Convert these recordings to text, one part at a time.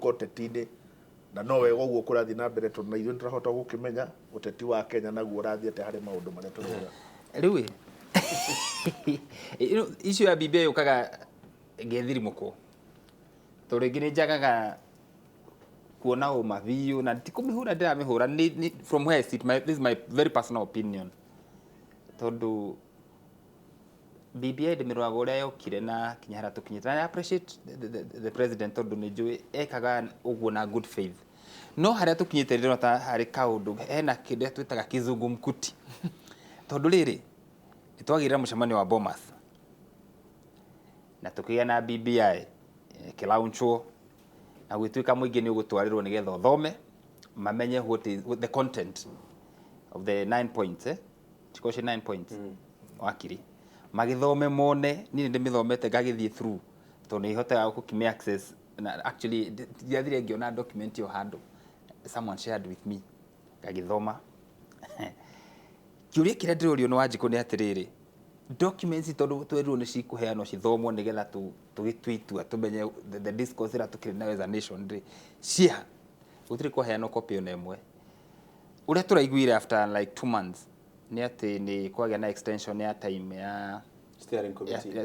guka uteti-ini na no wega uguo kurathi na mbere tondu na ithuĩ turahota gukimenya uteti wa Kenya naguo urathiĩte harĩ maundu maria turauga riu issue ya BBI ukaga gethirimuko tondu ngi njagaga kuona uma biu na tikumihura ndiramihura from where I sit this is my very personal opinion tondu BBI ndimirwaga uria yokire na kinyara tukinyita I appreciate the president tondu ni njui ekaga uguo na good faith no haria tukinyite riro ta hari kaundu hena kinde twitaga kizungu mkuti tondu riri nitwagirira mucemanio wa Bomas na tukigia na BBI kilauncho na gwituika muingi ni ugutwarirwo nigetha uthome mamenye what is the content of the 9 points chikoshi 9 points wakiri magithome mone ni ndimithomete ngagithie through tondu ihotaga gukime access na actually ndiathire ngiona document yo handu someone shared with me ngagithoma kiuria kira ndirorio no Wanjiku ni atiriri documents tondu twerirwo ni cikuheanwo cithomwo nigetha tugitwitua tumenye the discourse ira tukiri nayo as a nation ri cia gutiri kuheanwo copy ona imwe uria turaiguire after like 2 months ni ati ni kwagia na extension ya time ya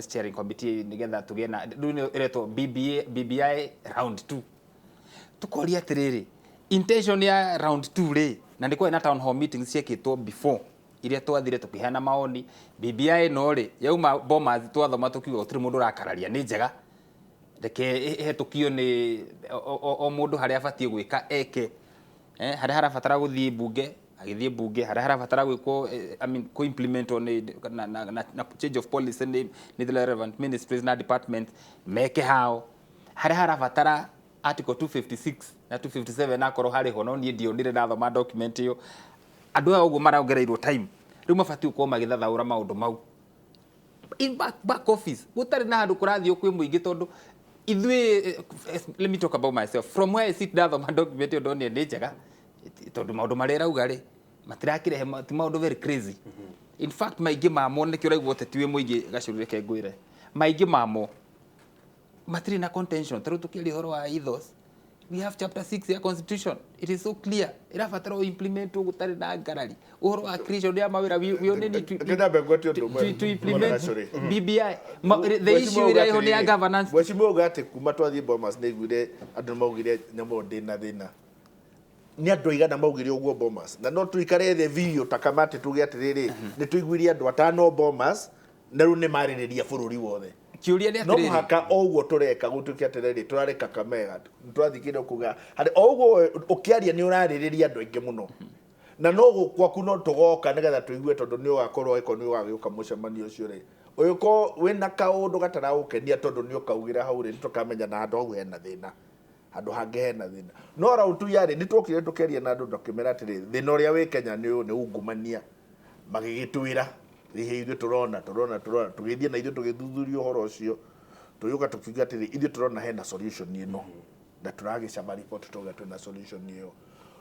steering committee nigetha tugie na iretwo BBI round 2 tukoria atiriri intention ya round 2 ri na ndiko na town hall meetings ciekitwo before iria twathire tukiheana maoni BBI no ri yauma Bomas twathoma tukiuga utiri mundu rakararia ni njega reke hetukio ni o mundu haria abatie gwika eke haria harabatara guthie bunge agithie bunge haria harabatara gwiko I mean ko implement on na change of policy ni the relevant ministries na department meke hao haria harabatara article 256 na 257 na koro hari ho no ni ndionire ndathoma document yo andu aya uguo maraongereirwo time riu mabati uko magithathaura maundu mau in back office gutari na handu kurathio kwi muingi tondu ithui let me talk about myself from where I sit ndathoma document yo ndoni ndi njega tondu maundu marera ugari matirakirehe maundu very crazy in fact maingi mamo ne kio raigwo tetiwe muingi gacurire ke ngwire maingi mamo matiri na contention taru tukiri horo wa ethos we have chapter 6 ya constitution it is so clear irabatara o implement gutari na ngarari uhoro wa creation ya mawira we only need to implement BBI the issue ira iho ni ya governance wachimo gate kuma twathie Bomas neguire andu maugire nyamo ndina thina ni andu igana maugire uguo Bomas na no tuikare the video takamate tuge atiriri ni tuiguirie andu atano Bomas na ru ni maririria bururi wothe kiuria ni atiriri no haka oguo tureka gutukia atiriri turareka Kakamega twathikire kuga hari oguo ukiaria ni uraririria andu aingi muno na no gukwaku no tugoka nigetha tuigue tondu ni ugakorwo eko ni ugagiuka mucemanio ucio ri uyu ko wina kaundu gatara gukenia tondu ni ukaugira hau ri tukamenya na andu au hena thina andu hangi hena thina no rautu yari ni twokire tukeria na andu ndokimera atiri thina uria wi Kenya ni ungumania magigitwira rihe ithu turona tugithie na ithu tugithuthuria uhoro ucio tuyuka tukiuga atiri ithu turona hena solution ino na turagicama report tuga twina solution iyo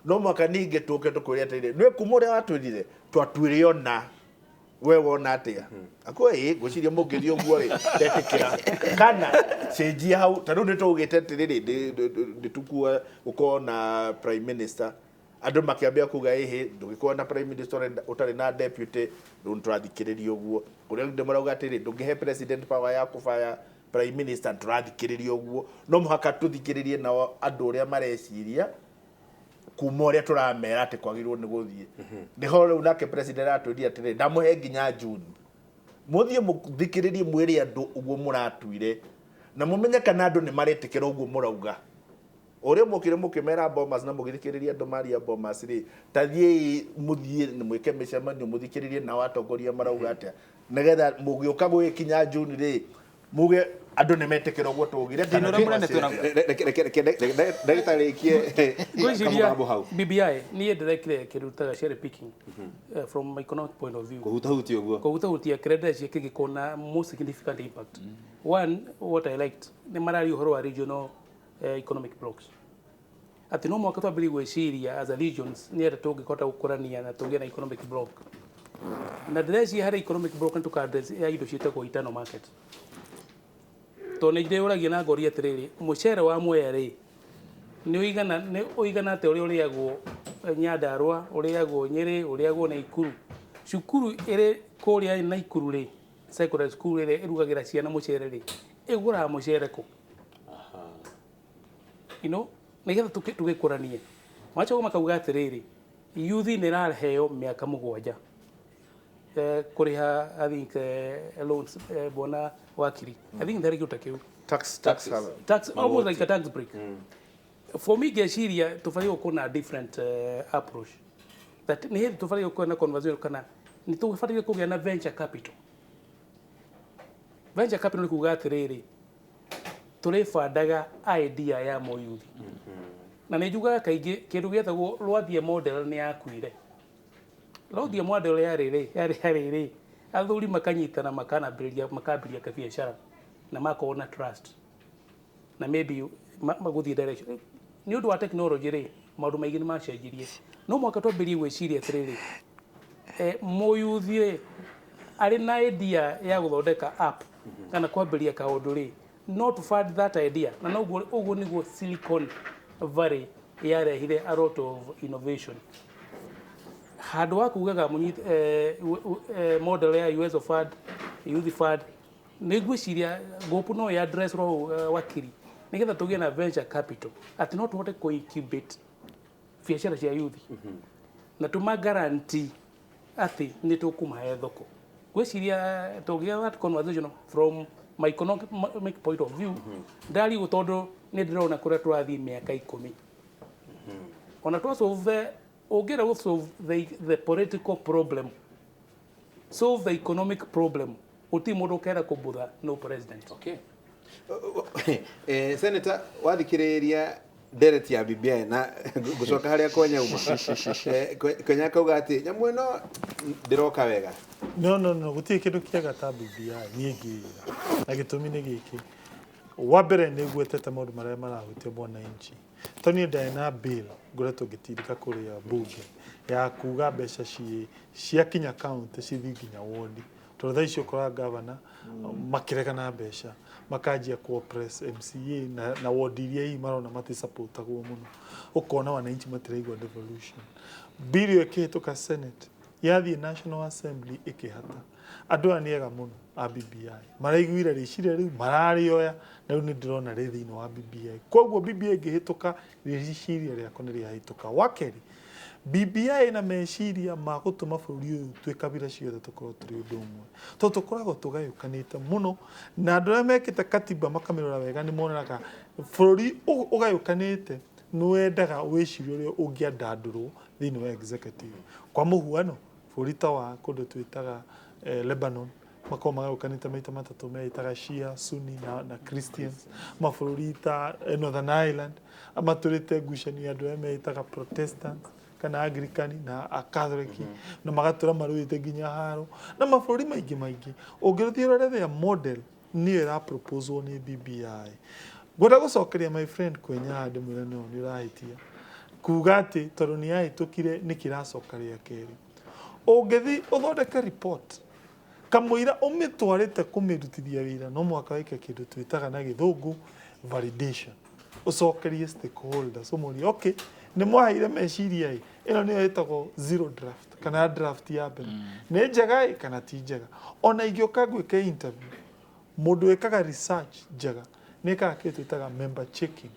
no mwaka ninge tuke tukuria atiri nwe kumuria watwirire twatwire ona we wona atia akoi guciria mugithio guo ri tetikira kana cenjia hau tanu ni tugite atiri nditukua uko na prime minister andu makiambia kuga hihi ndugikuwa na prime minister utari na deputy ndo turathikiriria uguo kuria ndimurauga atiri ndungihe president power ya kufaya prime minister turathikiriria uguo no muhaka tuthikiririe na andu uria mareciria kuma uria turamera ati kwagirwo ni guthie ndiho riu nake president atwiri atiri ndamuhe nginya June muthie muthikiririe mwiri andu uguo muratwire na mumenye kana andu ni maretikira uguo murauga ore mukire mukimera Bomas na mugithikiriria andu maria Bomas ri tathie muthie mwike micemanio muthikiririe na watongoria marauga atia nigetha mugiuka gwikinya June ri muge andu ni metikira uguo tugire ndagitarikie BBI ni ndirekire kirutaga share picking from my economic point of view kuhutahutia credits yakigikona most significant impact one what I liked ni marari uhoro wa regional economic blocks ati no mwaka twambiri gwiciria as a regions ni enda tungikota gukurania na tugie na economic block na ndresi hari economic block ntukadresi ya indo cietagwo internal market to ni ndiragia na ngori atiriri mucere wa mwere nĩ oigana atĩ ũrĩa ũrĩagwo Nyandarua ũrĩagwo Nyeri ũrĩagwo Naikuru cukuru ĩrĩ kũrĩa Naikuru rĩ secondary school ĩrĩa ĩrugagĩra ciana mũcere rĩ ĩgũraga mũcere kũ nĩgetha tũgĩkũranie macoka makauga atĩrĩrĩ yuthi nĩ ĩraheo mĩaka 7 kũrĩha I think loans bona wakiri I think ndarĩ gĩũta kĩu tax almost like a tax break for me ngeciria tũbatiĩ gũkorwo na different approach that nĩ hĩndĩ tũbatiĩ gũkorwo na conversation kana nĩ tũbatiĩ kũgĩa na venture capital nĩ kuuga atĩrĩrĩ tũrĩbandaga idea ya moyuthi na nĩ njugaga kaingĩ kĩndũ gĩetagwo Rwathia model nĩ yakuire Rwathia model yarĩ athuri makanyitana makambĩrĩria kabiacara na makorwo na trust na maybe magũthiĩ direction nĩ ũndũ wa technology rĩ maũndũ maingĩ nĩ macenjirie no mwaka twambĩrĩrie gwĩciria atĩrĩrĩ mũyuthi arĩ na idea ya gũthondeka app kana kwambĩrĩria kaũndũ rĩ not fund that idea na ũguo nĩguo Silicon Valley yarehire a lot of innovation handũ wa kugaga model ya US of fund youth fund nĩ gwĩciria gũpũ no ya address ro wakiri nĩgetha tũgĩe na venture capital atĩ no tũhote kũ-incubate biacara cia youth na tũma guarantee atĩ nĩ tũkũmahe thoko gwĩciria tũgĩa that conversation from my economic point of view ndari gũtondũ nĩ ndĩrona kũrĩa tũrathiĩ mĩaka 10 ona twasolve ũngĩra gũ-solve the political problem solve the economic problem ũti mũndũ ũkera kũmbũtha no president okay Senator wathikĩrĩria ndereti ya BBI na gũcoka harĩa Kwenya uma Kwenya kauga atĩ nyamũ ĩno ndĩroka wega no gũtirĩ kĩndũ kĩega ta BBI niĩ ngĩra na gĩtũmi nĩ gĩkĩ wa mbere nĩ gwetete maũndũ marĩa marahutia mwananchi tondũ ndĩ na bill ngoretwo ngĩtindĩka kũrĩa bunge ya kuga mbeca ciakinya county cithi nginya ward tondũ thaa icio ũkoraga governor makĩregana mbeca makanjia press MCA na ward iria marona matisupportagwo mũno ũkona wananchi matiraigua devolution bill ĩkĩhĩtũka Senate yathiĩ National Assembly ĩkĩhata andũ aya nĩ ega mũno a BBI maraiguire rĩciria rĩu mararĩoya na rĩu nĩ ndĩrona rĩ thĩinĩ wa BBI koguo BBI ĩngĩhĩtũka rĩciria rĩakwa nĩ rĩahĩtũka wakeri BBI na meciria ma gũtũma bũrũri ũyũ twĩ kabira ciothe tũkorwo tũrĩ ũndũ ũmwe tondũ tũkoragwo tũgayũkanĩte mũno na andũ arĩa mekĩte katiba makamĩrora wega nĩ monaga bũrũri ũgayũkanĩte nĩ wendaga wĩciria ũrĩa ũngĩandandũrwo thĩinĩ wa executive kwa mũhuano bũrũri ta wa kũndũ twĩtaga Lebanon makorwo magayũkanĩte maita matatũ meitaga Shia, Sunni na Christians mabũrũri ta Northern Ireland amatũrĩte ngucanio andũ arĩa meitaga Protestant kana Anglican na Catholic na magatũra marũĩte nginya haro na mabũrũri maingĩ ũngĩrũthia rĩrĩa model niyo ĩra propose nĩ BBI ngwenda gũcokeria my friend Kwenya handũ mwĩra no nĩ ũrahĩtia kuga atĩ tondũ nĩ yahĩtũkire nĩ kĩracoka rĩa kerĩ ũngĩthi ũthondeke report kamũira ũmĩtwarĩte kũmĩrutithia wĩra no mwaka wĩke kĩndũ twĩtaga na gĩthũngũ validation ũcokerie stakeholders ũmũrie okay nĩ mwaheire meciria ĩno nĩyo ĩtagwo zero draft kana draft ya mbere nĩ njega kana ti njega ona ingĩoka gwĩka interview mũndũ wĩkaga research njega nĩ ĩkaga kĩndũ twĩtaga member checking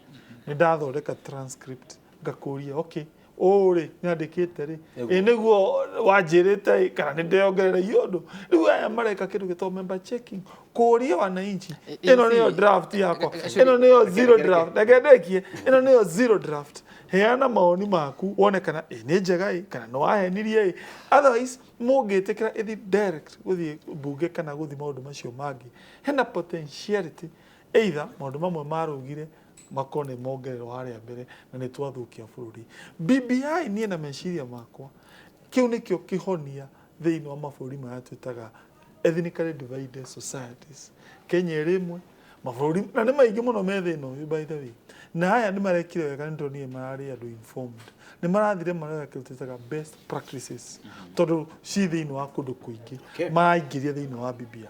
nĩ ndathondeka transcript ngakũria okay ũrĩ nyandĩkĩte rĩ nĩguo wanjĩrĩte kana nĩ ndĩongereire ũndũ rĩu aya mareka kĩndũ gĩtagwo member checking kũria wananchi ĩno nĩyo draft yakwa ĩno nĩyo zero draft ndakendekie ĩno nĩyo zero draft heana maoni maku wone kana nĩ njega kana no wahenirie otherwise mũngĩtĩkĩra ĩthi direct gũthiĩ bunge kana gũthiĩ maũndũ macio mangĩ hena potentiality either maũndũ mamwe marũgire makone mongerero harĩa mbere na nĩ twathũkia bũrũri BBI niĩ na meciria makwa kĩu nĩkĩo kĩhonia thĩinĩ wa mabũrũri maya twĩtaga ethnically divided societies Kenya ĩrĩmwe mabũrũri na nĩ maingĩ mũno me thĩna ũyũ by the way na aya nĩ marekire wega nĩ tondũ niĩ mararĩ andũ informed nĩ marathire marega kĩu twĩtaga best practices tondũ ci thĩinĩ wa kũndũ kũingĩ maraingĩria thĩinĩ wa BBI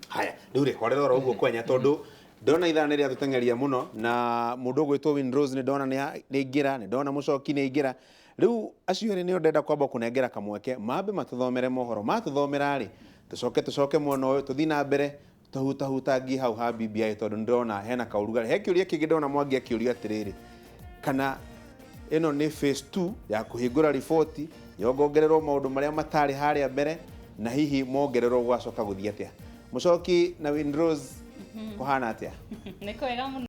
haya rĩu rĩ horera ũguo Kwenya tondũ ndona ithane ria tutengeria muno na mundu gwitwo Windrose ni ndona ni ingira ni ndona mucoki ni ingira riu acio ni ndenda kwamba kunengera kamweke mambe matuthomere mohoro matuthomera ri tucoke mwono uyu tuthi na mbere hutangi hau ha BBI tondu ndona hena kaurugari he kiuria kingi ndona Mwangi akiuria atiriri kana ino ni phase 2 ya kuhingura riboti yongongererwo maundu maria matari haria mbere na hihi mongererwo gwacoka guthia atia mucoki na Windrose kuhana atia niko wega muno